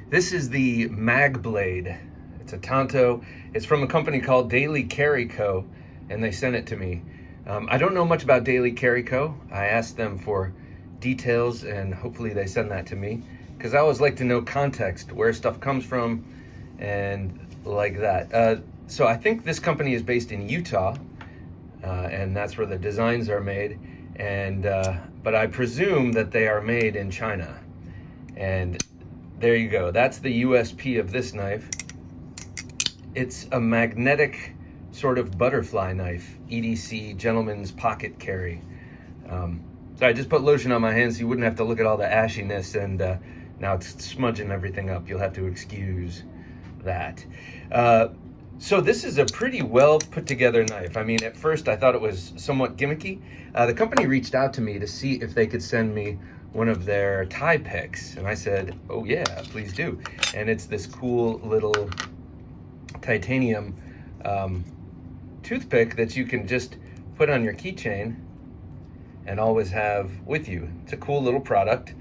This is the MagBlade. It's a Tanto. It's from a company called DailyCarryCo, and they sent it to me. I don't know much about DailyCarryCo. I asked them for details, and hopefully they send that to me, because I always like to know context, where stuff comes from, and like that. So I think this company is based in Utah, and that's where the designs are made. And but I presume that they are made in China. And there you go. That's the USP of this knife. It's a magnetic sort of butterfly knife, EDC, gentleman's pocket carry. So I just put lotion on my hands so you wouldn't have to look at all the ashiness, and now it's smudging everything up. You'll have to excuse that. So this is a pretty well put together knife. I mean, at first I thought it was somewhat gimmicky. The company reached out to me to see if they could send me one of their tie picks, and I said, oh yeah, please do. And it's this cool little titanium toothpick that you can just put on your keychain and always have with you. It's a cool little product.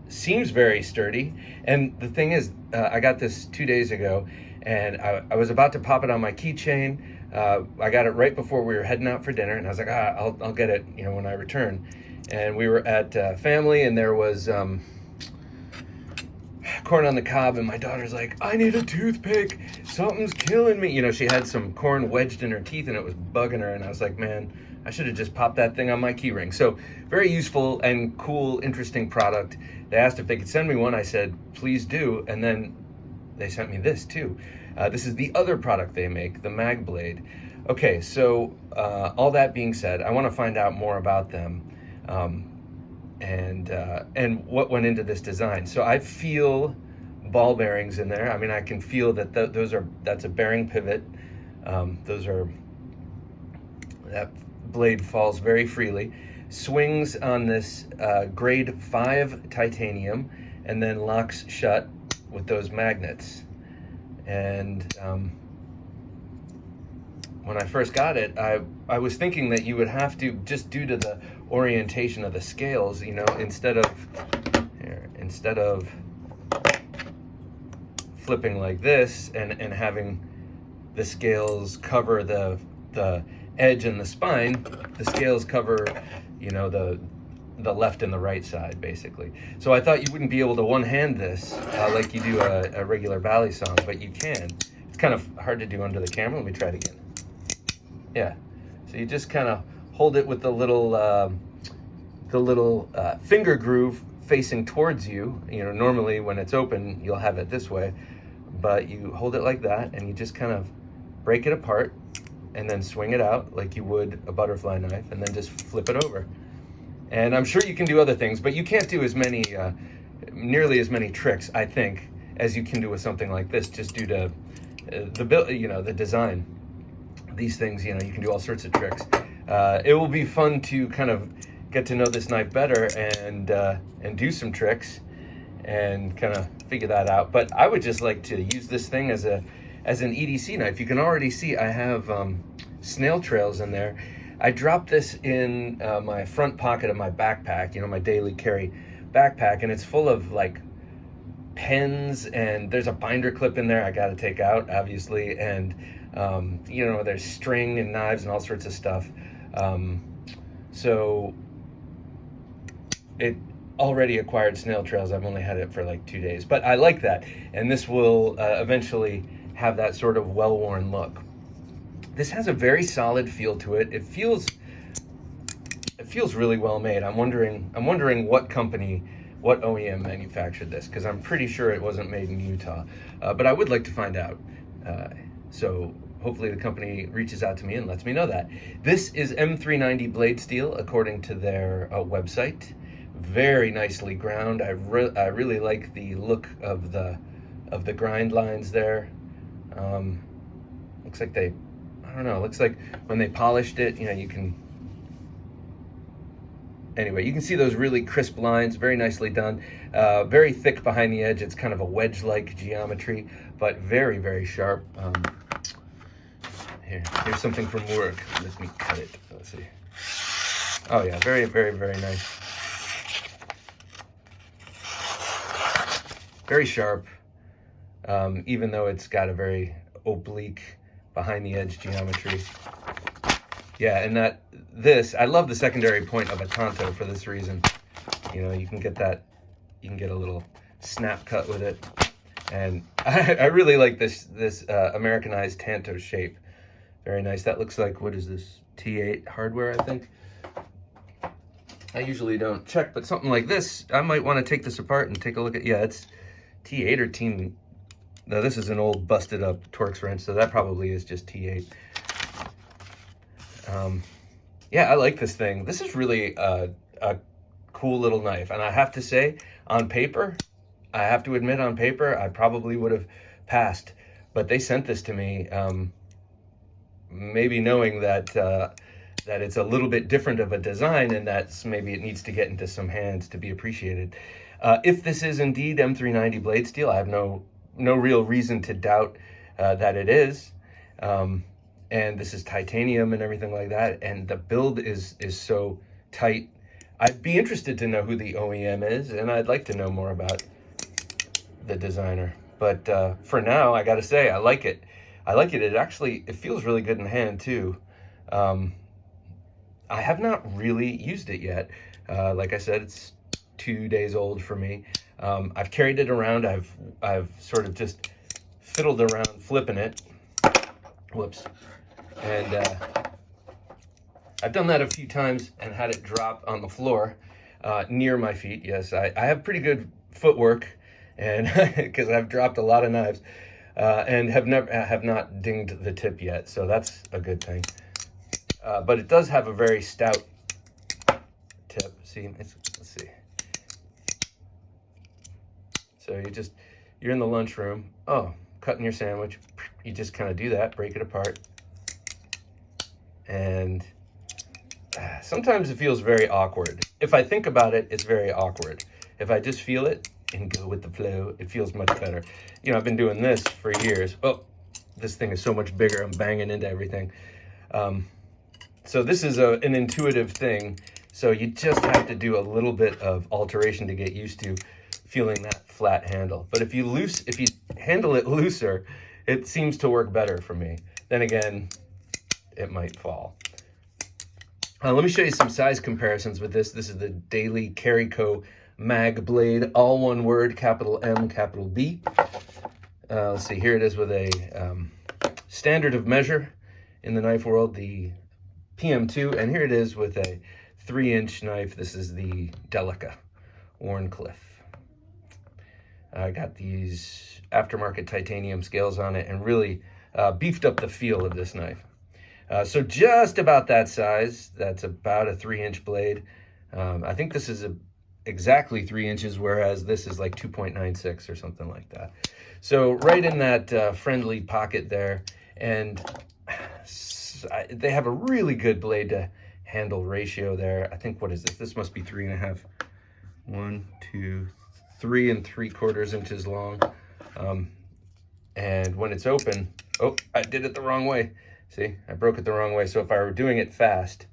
Seems very sturdy. And the thing is, I got this 2 days ago, and I was about to pop it on my keychain. I got it right before we were heading out for dinner, and I was like, I'll get it, when I return. And we were at family, and there was corn on the cob, and my daughter's like, I need a toothpick, something's killing me. She had some corn wedged in her teeth, and it was bugging her, and I was like, man, I should have just popped that thing on my key ring. So very useful and cool, interesting product. They asked if they could send me one. I said, please do. And then they sent me this too. This is the other product they make, the MagBlade. Okay, so all that being said, I want to find out more about them and what went into this design. So I feel ball bearings in there. I mean, I can feel that that's a bearing pivot. That blade falls very freely, swings on this grade 5 titanium, and then locks shut with those magnets. And when I first got it, I was thinking that you would have to, just due to the orientation of the scales, instead of flipping like this and having the scales cover the edge and the spine, the scales cover, the left and the right side, basically. So I thought you wouldn't be able to one-hand this like you do a regular Bali song, but you can. It's kind of hard to do under the camera. Let me try it again. Yeah. So you just kind of hold it with the little finger groove facing towards you. Normally when it's open, you'll have it this way, but you hold it like that, and you just kind of break it apart, and then swing it out like you would a butterfly knife, and then just flip it over. And I'm sure you can do other things, but you can't do nearly as many tricks, I think, as you can do with something like this, just due to the design. These things, you can do all sorts of tricks. It will be fun to kind of get to know this knife better and do some tricks and kind of figure that out. But I would just like to use this thing as an EDC knife. You can already see I have snail trails in there. I dropped this in my front pocket of my backpack, my daily carry backpack, and it's full of like pens, and there's a binder clip in there I got to take out, obviously, and there's string and knives and all sorts of stuff. So it already acquired snail trails. I've only had it for like 2 days, but I like that, and this will eventually have that sort of well-worn look. This has a very solid feel to it. It feels really well made. I'm wondering what company, what OEM manufactured this, because I'm pretty sure it wasn't made in Utah. But I would like to find out. So hopefully the company reaches out to me and lets me know that. This is M390 blade steel, according to their website. Very nicely ground. I really like the look of the grind lines there. Looks like looks like when they polished it, you can see those really crisp lines, very nicely done. Very thick behind the edge. It's kind of a wedge-like geometry, but very, very sharp. Here's something from work. Let me cut it. Let's see. Oh yeah, very, very, very nice. very sharp, even though it's got a very oblique behind the edge geometry. Yeah, and I love the secondary point of a tanto for this reason. You know, you can get a little snap cut with it. And I really like this Americanized tanto shape. Very nice. That looks like, what is this? T8 hardware, I think. I usually don't check, but something like this, I might want to take this apart and take a look at, yeah, it's T8 or T... No, this is an old busted up Torx wrench, so that probably is just T8. Yeah, I like this thing. This is really a cool little knife. And I have to say, on paper, I have to admit on paper, I probably would have passed. But they sent this to me, maybe knowing that that it's a little bit different of a design and that maybe it needs to get into some hands to be appreciated. If this is indeed M390 blade steel, I have no real reason to doubt that it is. And this is titanium and everything like that. And the build is so tight. I'd be interested to know who the OEM is, and I'd like to know more about the designer. But for now, I gotta say, I like it. I like it. It feels really good in hand too. I have not really used it yet. Like I said, it's 2 days old for me. I've carried it around. I've sort of just fiddled around flipping it. Whoops. And I've done that a few times and had it drop on the floor near my feet. Yes, I have pretty good footwork, and because I've dropped a lot of knives and have not dinged the tip yet, so that's a good thing. But it does have a very stout tip. See, let's see. So you're in the lunchroom. Oh, cutting your sandwich. You just kind of do that, break it apart. And sometimes it feels very awkward. If I think about it, it's very awkward. If I just feel it and go with the flow, it feels much better. You know, I've been doing this for years. Oh, this thing is so much bigger. I'm banging into everything. So this is an intuitive thing. So you just have to do a little bit of alteration to get used to feeling that flat handle. But if you handle it looser, it seems to work better for me. Then again, it might fall. Let me show you some size comparisons with this. This is the DailyCarryCo MagBlade, all one word, capital M, capital B. Let's see, here it is with a standard of measure in the knife world, the PM2, and here it is with a 3-inch knife. This is the Delica Wharncliffe. I got these aftermarket titanium scales on it and really beefed up the feel of this knife. So just about that size. That's about a 3-inch blade. I think this is exactly 3 inches, whereas this is like 2.96 or something like that. So right in that friendly pocket there. And they have a really good blade to handle ratio there. I think, what is this? This must be 3.5. 1, 2, 3 3/4 inches long. And when it's open, oh, I did it the wrong way. See, I broke it the wrong way. So if I were doing it fast,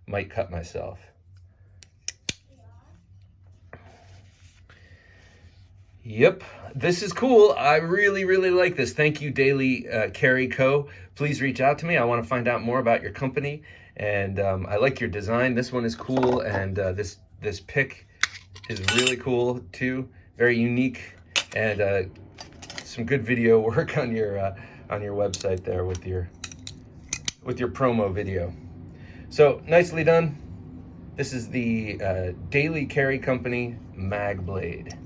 I might cut myself. Yep, this is cool. I really, really like this. Thank you, DailyCarryCo. Please reach out to me. I want to find out more about your company. And I like your design. This one is cool. And this pick is really cool too. Very unique. And some good video work on your website there with your promo video. So nicely done. This is the Daily Carry Company MagBlade.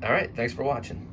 All right, thanks for watching.